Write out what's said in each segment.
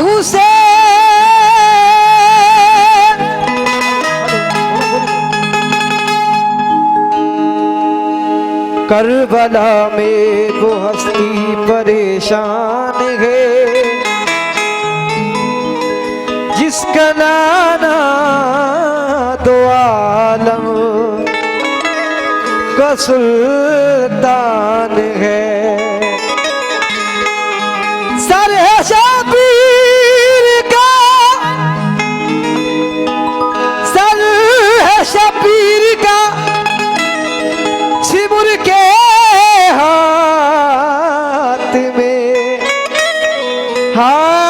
Hussain Karbala में वो हस्ती परेशान है जिसका नाना दो आलम का सुल्तान है। सर है शबीर का, सर है शबीर का सिमुर के हाथ में हाय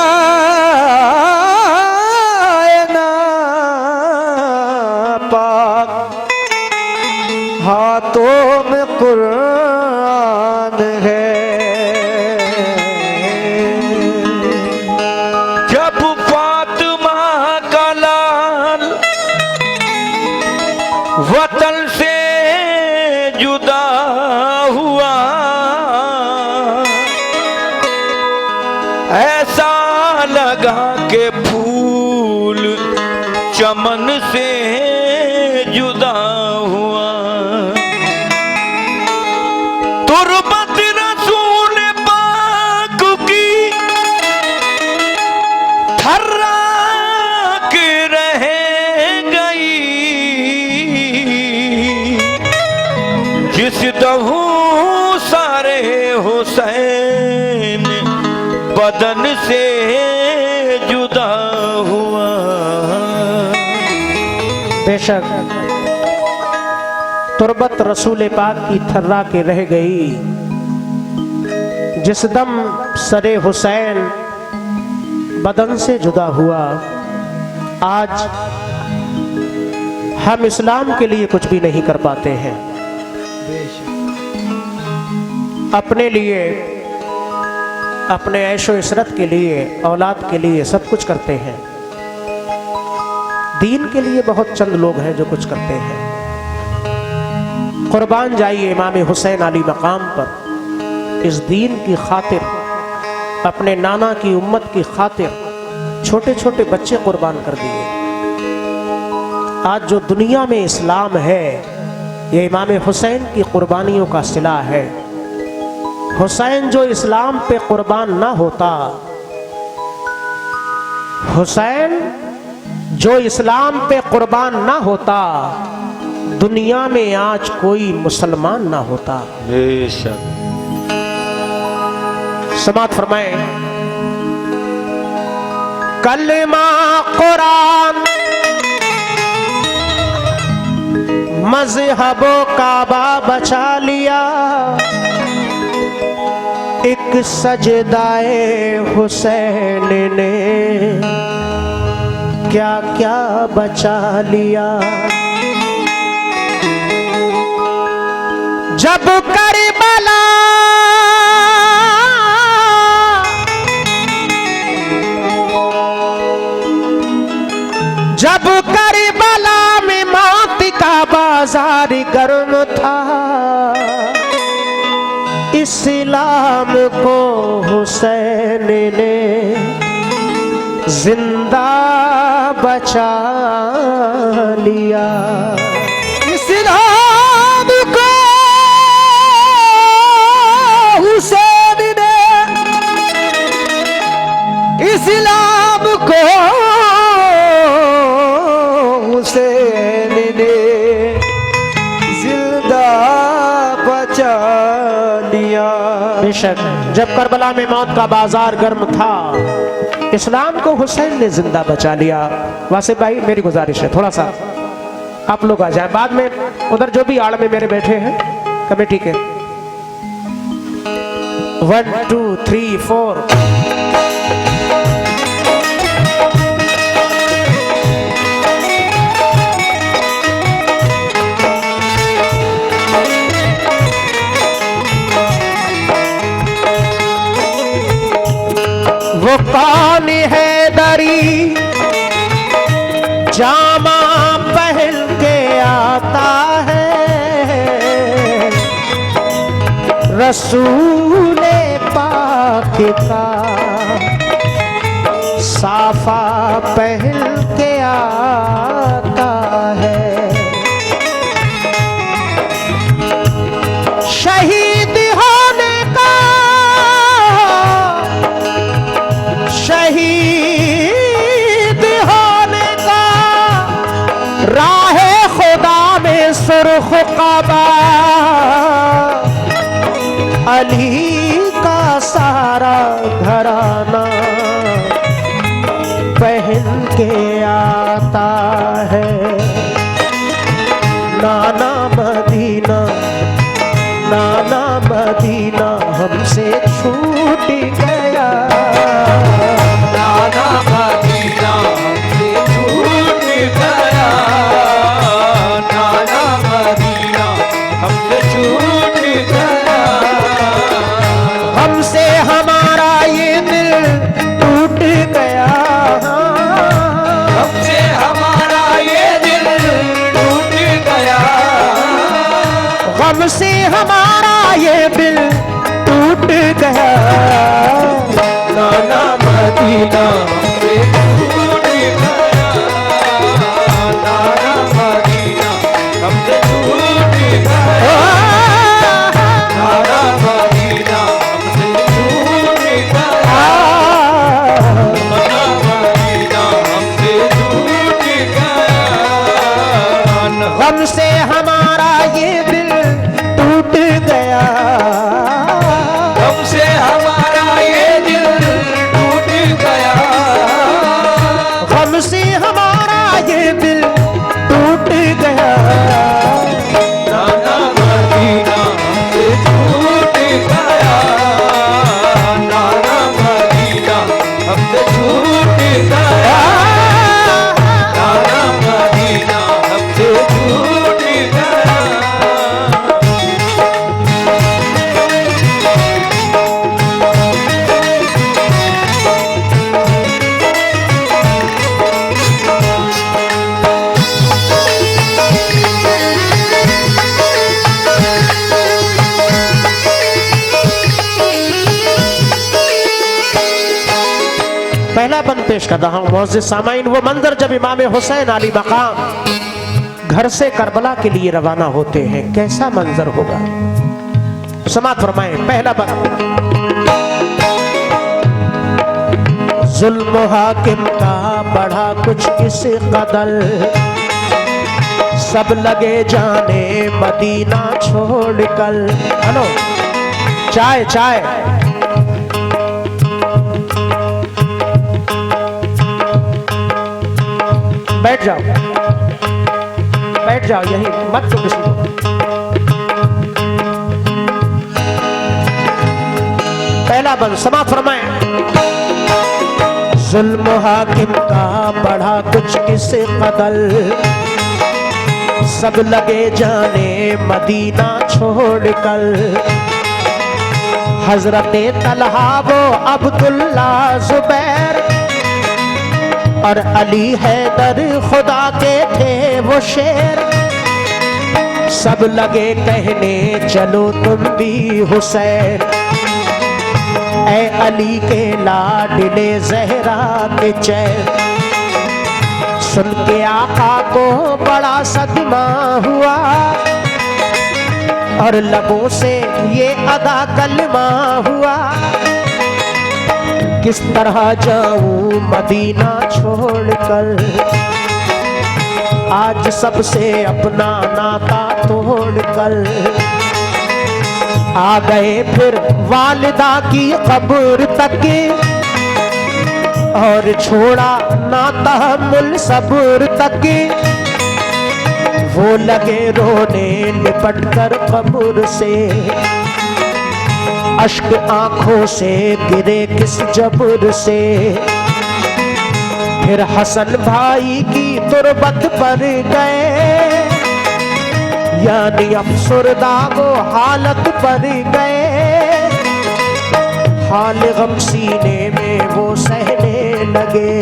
ना पाक हाथों में कुरान है। जब फातिमा का लाल वतन से जुदा हुआ, ऐसा लगा के फूल चमन से जुदा हुआ। तुरबत रसूल पाक की थर्रा के रह गई, जिस दहू सारे हुसैन बदन से जुदा हुआ। बेशक तुरबत रसूल पाक की थर्रा के रह गई, जिस दम सरे हुसैन बदन से जुदा हुआ। आज हम इस्लाम के लिए कुछ भी नहीं कर पाते हैं, अपने लिए, अपने ऐशो इशरत के लिए, औलाद के लिए सब कुछ करते हैं। दीन के लिए बहुत चंद लोग हैं जो कुछ करते हैं। कुर्बान जाइए इमाम हुसैन अली मकाम पर, इस दीन की खातिर, अपने नाना की उम्मत की खातिर छोटे छोटे बच्चे कुर्बान कर दिए। आज जो दुनिया में इस्लाम है ये इमाम हुसैन की कुर्बानियों का सिला है। हुसैन जो इस्लाम पे कुर्बान ना होता, हुसैन जो इस्लाम पे कुर्बान ना होता, दुनिया में आज कोई मुसलमान ना होता। बेशक समात फरमाए। कलमा कुरान मज़हबो काबा बचा लिया, एक सजदाए हुसैन ने क्या क्या बचा लिया। जब करबला जब करबला में मौत का बाजार गर्म था, इस्लाम को हुसैन ने जिंदा बचा लिया। इस्लाम को हुसैन ने, इस्लाम को हुसैन ने जिंदा बचा लिया। बेशक जब करबला में मौत का बाजार गर्म था, इस्लाम को हुसैन ने जिंदा बचा लिया। वासिफ भाई मेरी गुजारिश है थोड़ा सा आप लोग आ जाए, बाद में उधर जो भी आड़ में मेरे बैठे हैं कमेटी के 1 2 3 4 वो कौन है दरी जामा पहन के आता है, रसूल पाक का साफा पहन के आता है। शहीद होने का, शहीद होने का राहे खुदा में सुर्ख कबा, अली का सारा घराना पहन के आता है। नाना मदीना, नाना मदीना हमसे छूट गया, नाना मदीना हमसे छूट गया, नाना मदीना हमसे छूट गया। हमसे हमारा ये दिल टूट गया, हमसे हमारा ये दिल टूट गया, हमसे हमारा ये दिल टूट गया। नाना मदीना हमसे छूट गया, नाना मदीना हमसे छूट गया, नाना मदीना हमसे छूट गया, नाना मदीना हमसे छूट गया। हमसे हमारा ये दिल टूट गया, हमसे हमारा ये दिल टूट गया, हमसे हमारा ये दिल टूट गया। नाना मदीना हमसे छूट गया, नाना मदीना हमसे छूट गया, नाना मदीना हमसे छूट गया। पहला बंद पेश कर रहा हूं मोअज़्ज़िज़ सामाईन। वो मंजर जब इमाम हुसैन अली मकाम घर से करबला के लिए रवाना होते हैं, कैसा मंजर होगा, समाअत फरमाएं। पहला बंद। जुल्म हाकिम का बढ़ा कुछ इस कदर, सब लगे जाने मदीना छोड़ कर। हेलो, चाय चाय। बैठ जाओ, बैठ जाओ, यही मत तो किसी को। पहला बंद, समाअत फरमाएं। जुल्म हाकिम का बढ़ा कुछ इस कदर, सब लगे जाने मदीना छोड़ कर। हजरत तलहा वो अब्दुल्ला जुबैर और अली हैदर खुदा के थे वो शेर, सब लगे कहने चलो तुम भी हुसैन, ऐ अली के लाडले ज़हरा के चैन। सुन के आका को बड़ा सदमा हुआ और लबों से ये अदा कलमा हुआ, किस तरह जाऊं मदीना छोड़कर, आज सबसे अपना नाता तोड़कर। आ गए फिर वालिदा की कब्र तक और छोड़ा नाता मुल सब्र तक। वो लगे रोने लिपट कर कब्र से, अश्क आंखों से गिरे किस जबर से। फिर हसन भाई की तुरबत पर गए, यानी अफसरदा वो हालत पर गए। हाल गम सीने में वो सहने लगे,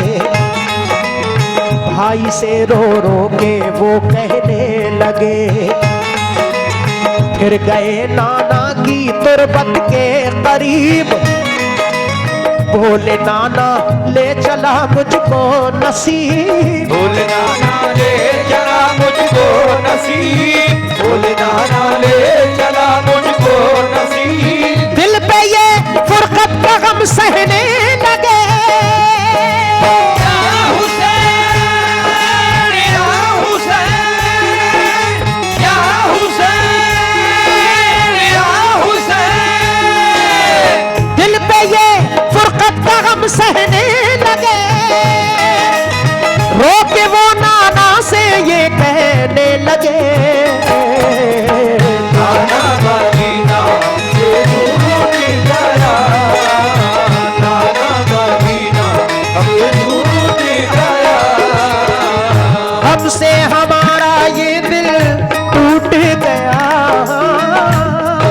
भाई से रो रो के वो कहने लगे। फिर गए नाना की तुरबत के करीब बोले नाना ले चला मुझको नसीब, बोले नाना ले चला मुझको नसीब, बोले नाना ले चला मुझको नसीब। दिल पे ये फुरकत का गम सहने लगे, या हुसैन, या हुसैन, या हुसैन, या हुसैन। दिल पे ये फुरकत का गम सहने लगे। रो के वो नाना से ये कहने लगे, नाना मदीना से दूर गया, नाना मदीना हमसे दूर गया। हमसे हमारा ये दिल टूट गया,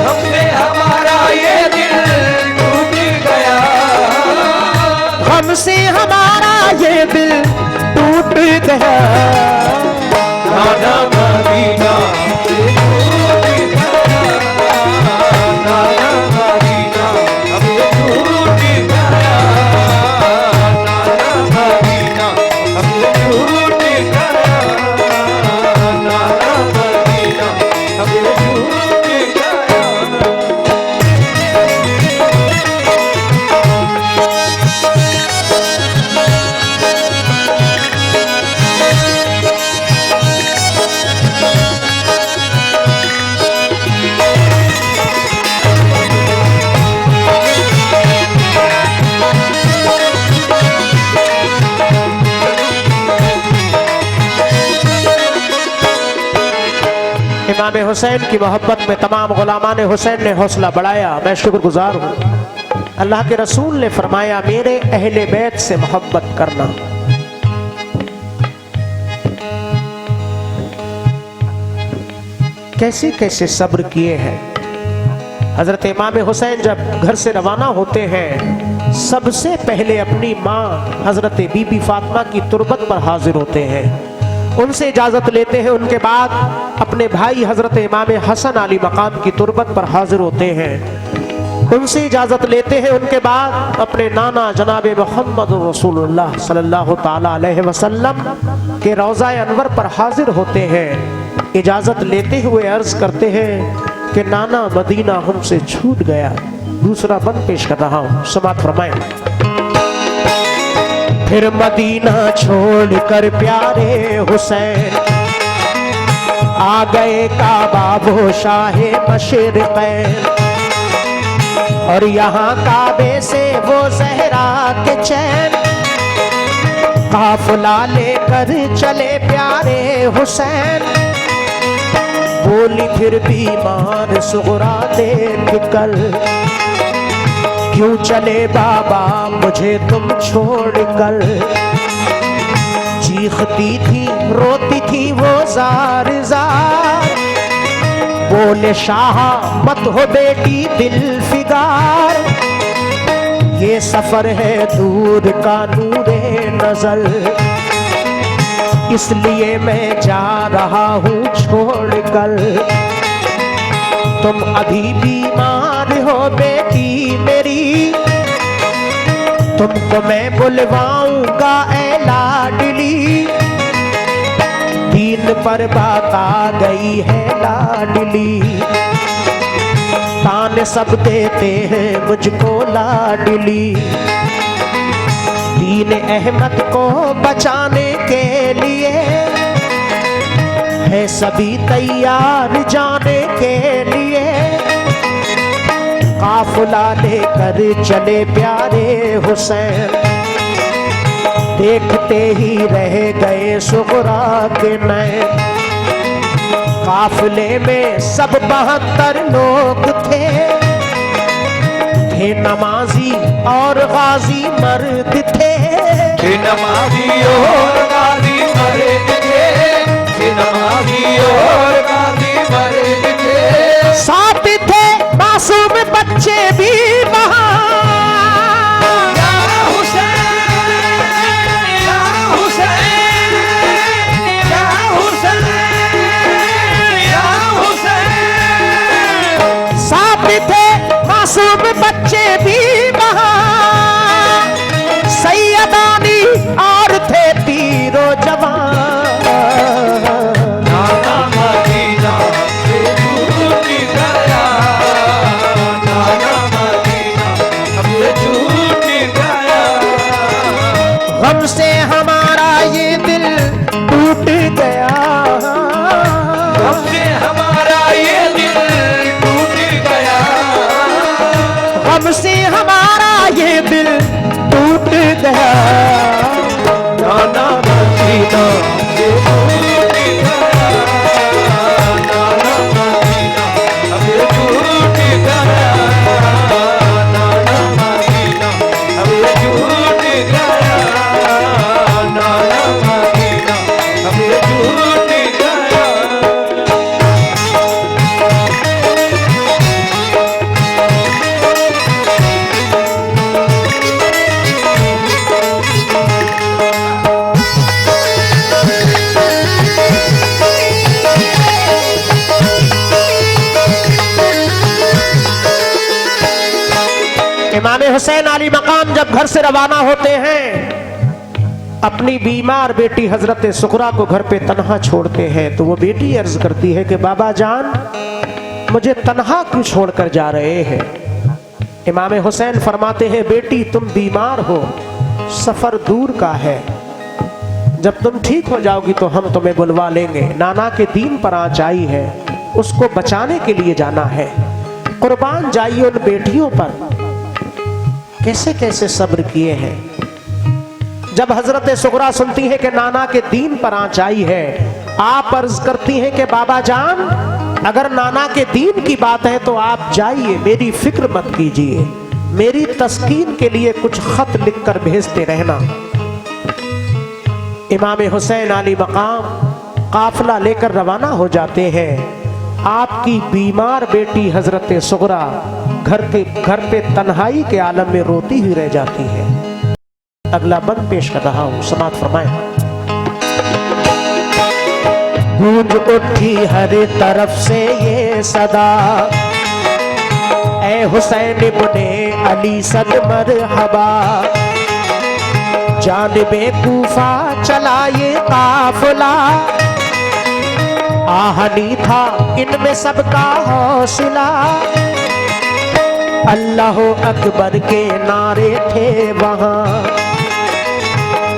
हमसे हमारा ये दिल टूट गया, हमसे हमारा ये दिल टूट गया। नाना मदीना से दूर गया, नाना मदीना हमसे दूर गया, नाना मदीना हमसे दूर गया, नाना मदीना हमसे दूर गया। इमाम हुसैन की मोहब्बत में तमाम गुलामान हुसैन ने हौसला बढ़ाया। मैं शुक्रगुजार हूँ। अल्लाह के रसूल ने फरमाया, मेरे अहले बैत से मोहब्बत करना। कैसे कैसे सब्र किए हैं। हजरत इमाम हुसैन जब घर से रवाना होते हैं, सबसे पहले अपनी माँ हजरत बीबी फातिमा की तुरबत पर हाजिर होते हैं, उनसे इजाज़त लेते हैं। उनके बाद अपने भाई हजरत इमाम हसन अली मकाम की तुरबत पर हाजिर होते हैं, उनसे इजाज़त लेते हैं। उनके बाद अपने नाना जनाब मोहम्मद रसूलुल्लाह सल्लल्लाहु ताला अलैहि वसल्लम के रोज़ा अनवर पर हाजिर होते हैं। इजाज़त लेते हुए अर्ज़ करते हैं कि नाना मदीना हमसे छूट गया। दूसरा बंद पेश कर रहा हूँ, समात फरमाएं। फिर मदीना छोड़कर प्यारे हुसैन आ गए काबा वो शाहे मशरिक़ैन, और यहाँ काबे से वो ज़हरा के चैन काफिला लेकर चले प्यारे हुसैन। बोली फिर बीमार सुगरा देख कर, क्यों चले बाबा मुझे तुम छोड़कर। चीखती थी रोती थी वो जार जार, बोले शाह मत हो बेटी दिल फिगार। ये सफर है दूर का नूरे नजर, इसलिए मैं जा रहा हूँ छोड़कर। तुम अभी बीमार हो बेटी मेरी, तुमको मैं बुलवाऊंगा ऐ लाडली। दीन पर बात आ गई है लाडली, ताने सब देते हैं मुझको लाडली। दीन अहमद को बचाने के लिए है सभी तैयार जाने के लिए। काफिला लेकर चले प्यारे हुसैन, देखते ही रह गए सुगरा के नैन। काफिले में सब 72 लोग थे नमाजी और गाजी मर्द थे। नमाजी और गाजी मर्द थे, नमाजी और गाजी मर्द थे। साथ थे मासूम बच्चे भी वहाँ। या हुसैन, या हुसैन, या हुसैन, या हुसैन। साथ थे मासूम बच्चे भी वहाँ। गम से हमारा ये दिल टूट गया, गम से हमारा ये दिल टूट गया, गम से हमारा ये दिल टूट गया। नाना मदीना से टूट गया, नाना मदीना हमें टूट गया, नाना मदीना हमें टूट गया, नाना मदीना हमें टूट गया। इमाम हुसैन अली मकाम जब घर से रवाना होते हैं, अपनी बीमार बेटी हजरत सुकरा को घर पे तन्हा छोड़ते हैं, तो वो बेटी अर्ज करती है कि बाबा जान मुझे तन्हा क्यों छोड़कर जा रहे हैं। इमाम हुसैन फरमाते हैं बेटी तुम बीमार हो, सफर दूर का है, जब तुम ठीक हो जाओगी तो हम तुम्हें बुलवा लेंगे। नाना के दीन पर आँच आई है, उसको बचाने के लिए जाना है। कुर्बान जाइए उन बेटियों पर, कैसे कैसे सब्र किए हैं। जब हजरत सुगरा सुनती है कि नाना के दीन पर आँच आई है, आप अर्ज करती हैं कि बाबा जान अगर नाना के दीन की बात है तो आप जाइए, मेरी फिक्र मत कीजिए, मेरी तस्कीन के लिए कुछ खत लिखकर भेजते रहना। इमाम हुसैन अली मकाम काफिला लेकर रवाना हो जाते हैं। आपकी बीमार बेटी हजरत सुगरा घर पे तन्हाई के आलम में रोती ही रह जाती है। अगला बंद पेश कर रहा हूं, समाप्त फरमाएं। गूंज उठी हर तरफ से ये सदा, ए हुसैन इब्ने अली सद मरहबा, जानिबे कूफा चला ये काफिला, आहनी था इनमें सबका हौसला, अल्लाह अकबर के नारे थे वहां,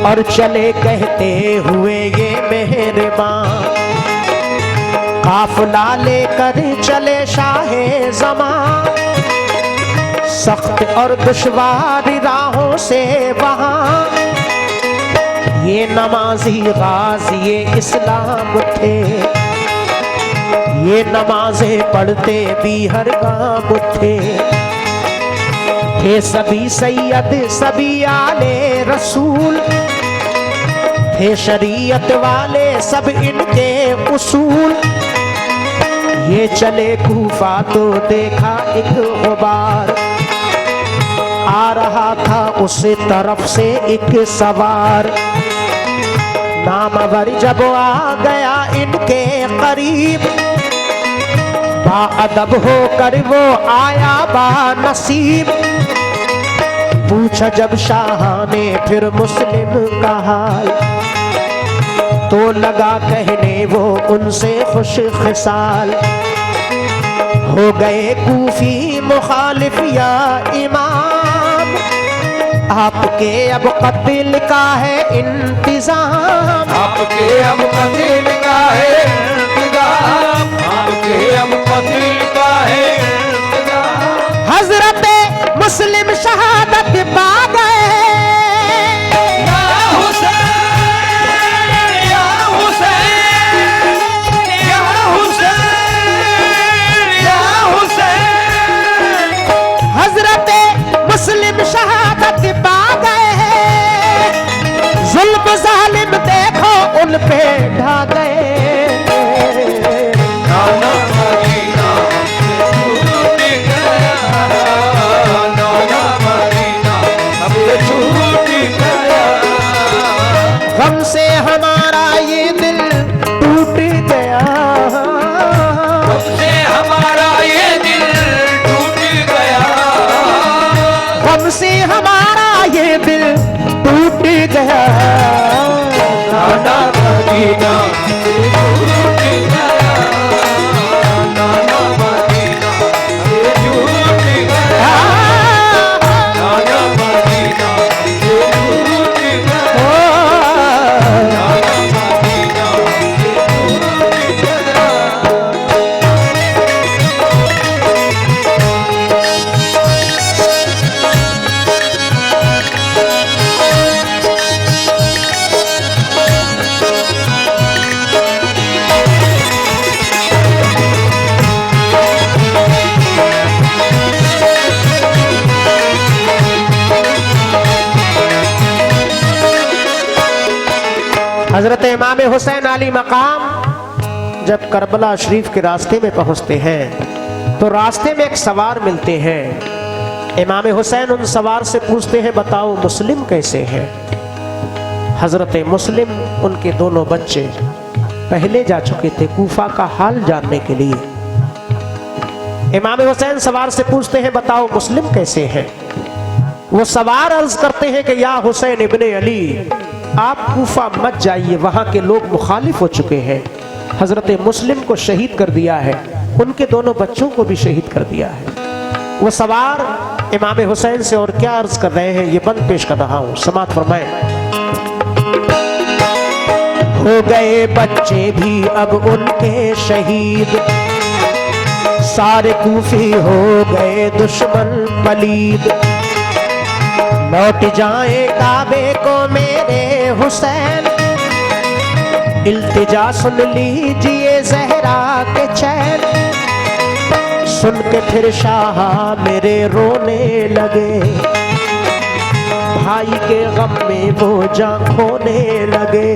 और चले कहते हुए ये मेहरबान, काफिला लेकर चले शाहे ज़मां, सख्त और दुश्वार राहों से वहां, ये नमाजी गाज़ी इस्लाम थे, ये नमाजें पढ़ते भी हर गाम थे सभी सैयद सभी आले रसूल, थे शरीयत वाले सब इनके उसूल, ये चले कूफा तो देखा एक गुबार, आ रहा था उस तरफ से एक सवार, नामवर जब आ गया इनके करीब, बाअदब होकर वो आया बा नसीब, पूछा जब शाह ने फिर मुस्लिम का हाल, तो लगा कहने वो उनसे खुश खिसाल, हो गए कूफी मुखालिफ या इमाम, आपके अब कत्ल का है इंतजाम, आपके अब कत्ल का है इंतजाम, आपके अब कत्ल का है इंतजाम। हजरत मुस्लिम शहादत पा गए, या हुसैन या हुसैन या हुसैन या हुसैन, हजरत मुस्लिम शहादत पा गए, जुल्म जालिम देखो उन पे ढा गए, नाना मदीना छूट गया, नाना मदीना हमें छूट गया, गम से हमारा ये दिल टूट गया, हमसे हमारा ये दिल टूट गया, गम से हमारा ये दिल टूट गया, नाना मदीना छूट गया, नाना मदीना हमें छूट गया, नाना मदीना छूट गया। हजरत इमाम हुसैन अली मकाम जब करबला शरीफ के रास्ते में पहुंचते हैं तो रास्ते में एक सवार मिलते हैं। इमाम हुसैन उन सवार से पूछते हैं, बताओ मुस्लिम कैसे हैं? हजरत मुस्लिम उनके दोनों बच्चे पहले जा चुके थे कूफा का हाल जानने के लिए। इमाम हुसैन सवार से पूछते हैं, बताओ मुस्लिम कैसे हैं? वो सवार अर्ज करते हैं कि या हुसैन इब्ने अली, आप कूफा मत जाइए, वहां के लोग मुखालिफ हो चुके हैं। हजरत मुस्लिम को शहीद कर दिया है, उनके दोनों बच्चों को भी शहीद कर दिया है। वो सवार इमाम हुसैन से और क्या अर्ज कर रहे हैं, ये बंद पेश कर रहा हूं, समात फरमाएं। हो गए बच्चे भी अब उनके शहीद, सारे कूफी हो गए दुश्मन पलीद। लौट जाए काबे को मेरे हुसैन, इल्तिजा सुन लीजिए जहरा के चैन। सुन के फिर शाह मेरे रोने लगे, भाई के गम में वो जान खोने लगे।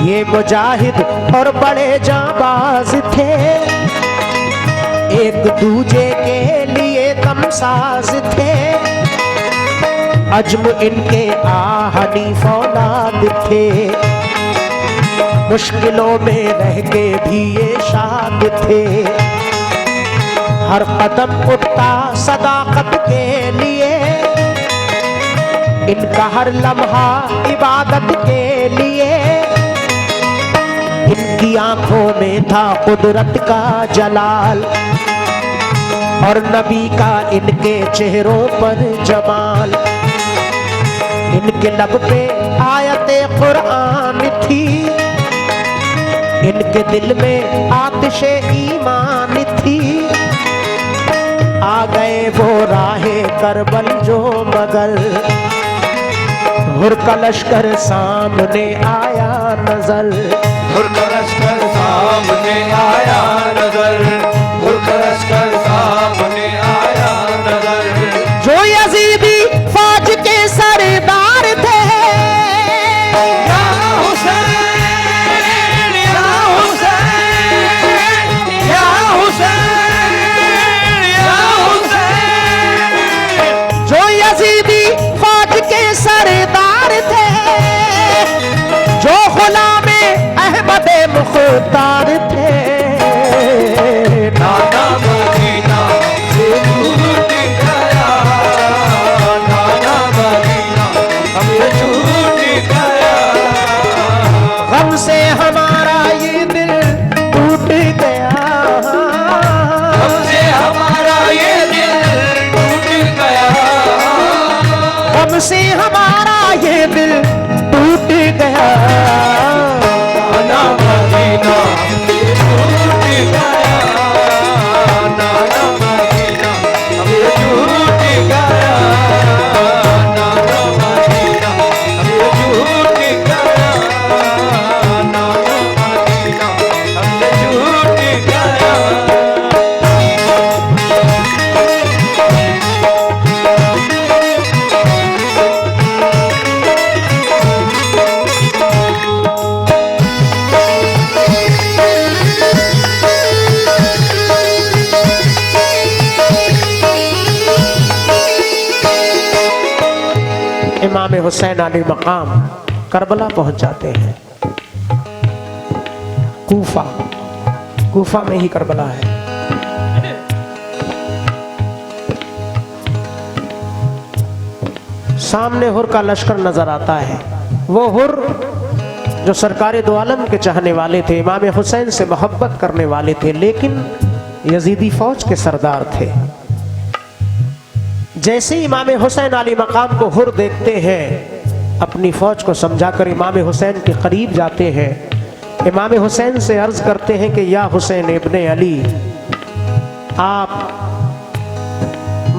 ये मुजाहिद और बड़े जाबाज थे, एक दूजे के लिए दमसाज थे। अजम इनके आहनी फौलाद थे, मुश्किलों में रह के भी ये शाद थे। हर कदम उठता सदाकत के लिए, इनका हर लम्हा इबादत के लिए। इनकी आंखों में था कुदरत का जलाल, और नबी का इनके चेहरों पर जमाल। इनके लब पे आयते कुरान थी, इनके दिल में आतिशे ईमान थी। आ गए वो राहे करबल जो मगर, हुर का लश्कर सामने आया नजर। हुर का लश्कर सामने आया नजर, हुर का लश्कर सामने आया नजर। जो यजीदी फौज के सरदार थे, या हुसैन, या हुसैन, या हुसैन, या हुसैन। जो यजीदी फौज के सरदार थे, जो गुलामे अहमद मुख्तार थे। नाना मदीना से छूट गया, नाना मदीना हमें छूट गया। गम से हमारा ये दिल टूट गया, हमसे हमारा ये दिल टूट गया। गम से हमारा ये दिल टूट गया। नाना मदीना हमें छूट गया, नाना मदीना हमें छूट गया, नाना मदीना हमें छूट गया, नाना मदीना हमें छूट गया। इमाम हुसैन अली मकाम करबला पहुंच जाते हैं। कूफा में ही करबला है। सामने हुर का लश्कर नजर आता है। वो हुर जो सरकार दो आलम के चाहने वाले थे, इमाम हुसैन से मोहब्बत करने वाले थे, लेकिन यजीदी फौज के सरदार थे। जैसे इमाम हुसैन अली मकाम को हुर देखते हैं, अपनी फौज को समझाकर इमाम हुसैन के करीब जाते हैं। इमाम हुसैन से अर्ज करते हैं कि या हुसैन इब्ने अली, आप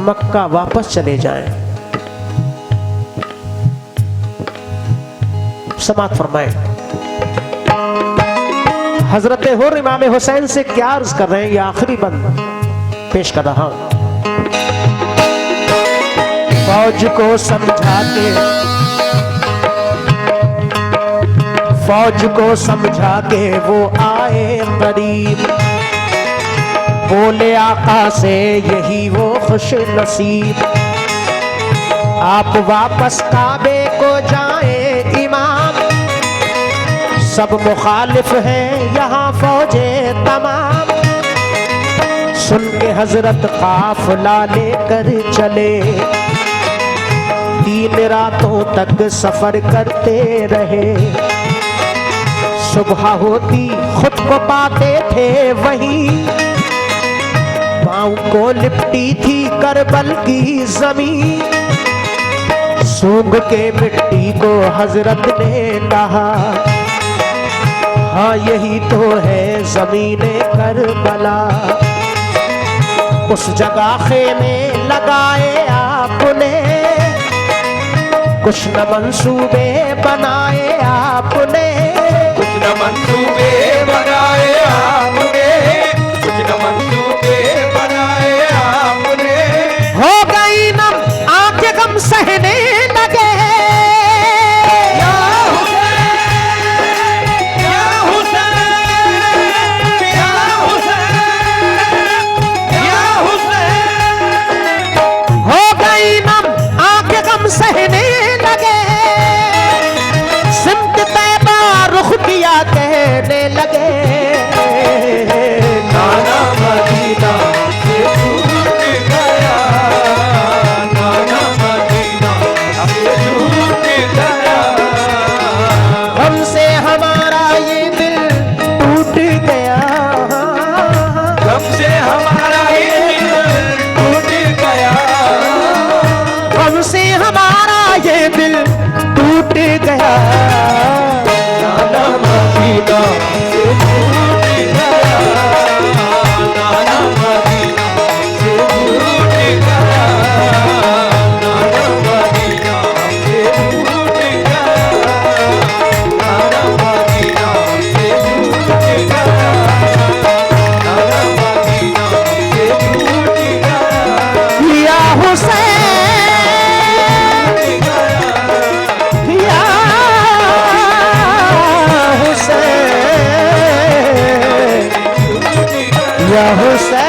मक्का वापस चले जाएं। समात फरमाएं। हजरत हुर इमाम हुसैन से क्या अर्ज कर रहे हैं, ये आखिरी बंद पेश कर रहा हूं। फौज को समझाते फौज को समझा के वो आए करीब, बोले आका से यही वो खुश नसीब, आप वापस काबे को जाए इमाम, सब मुखालिफ हैं यहाँ फौजे तमाम। सुन के हजरत काफिला लेकर चले, 3 रातों तक सफर करते रहे। सुबह होती खुद को पाते थे वहीं, पाँव को लिपटी थी करबल की जमीन। सूंघ के मिट्टी को हजरत ने कहा, हाँ यही तो है जमीने करबला। उस जगह खेमे लगाए आपने, कुछ न मंसूबे बनाए आपने, कुछ न मंसूबे बनाए आपने, कुछ न मंसूबे बनाए आपने। हो गई नम आंखें गम सहने लगे। या हुसैन, या हुसैन, या हुसैन, या हुसैन। हो गई नम आंखें गम सहने लगे। सिमत तैबा रुख किया कहने लगे, नाना मदीना से छूट गया, नाना मदीना से छूट गया। हमसे हमारा ये दिल टूट गया, हमसे हमारा ये दिल टूट गया, हमसे हमारा ये दिल टूट गया। नाना मदीना से छूट गया, नाना मदीना से छूट गया, नाना मदीना से छूट गया, नाना मदीना से छूट गया, नाना मदीना से छूट गया, या हुसैन, या हुसैन, या हुसैन।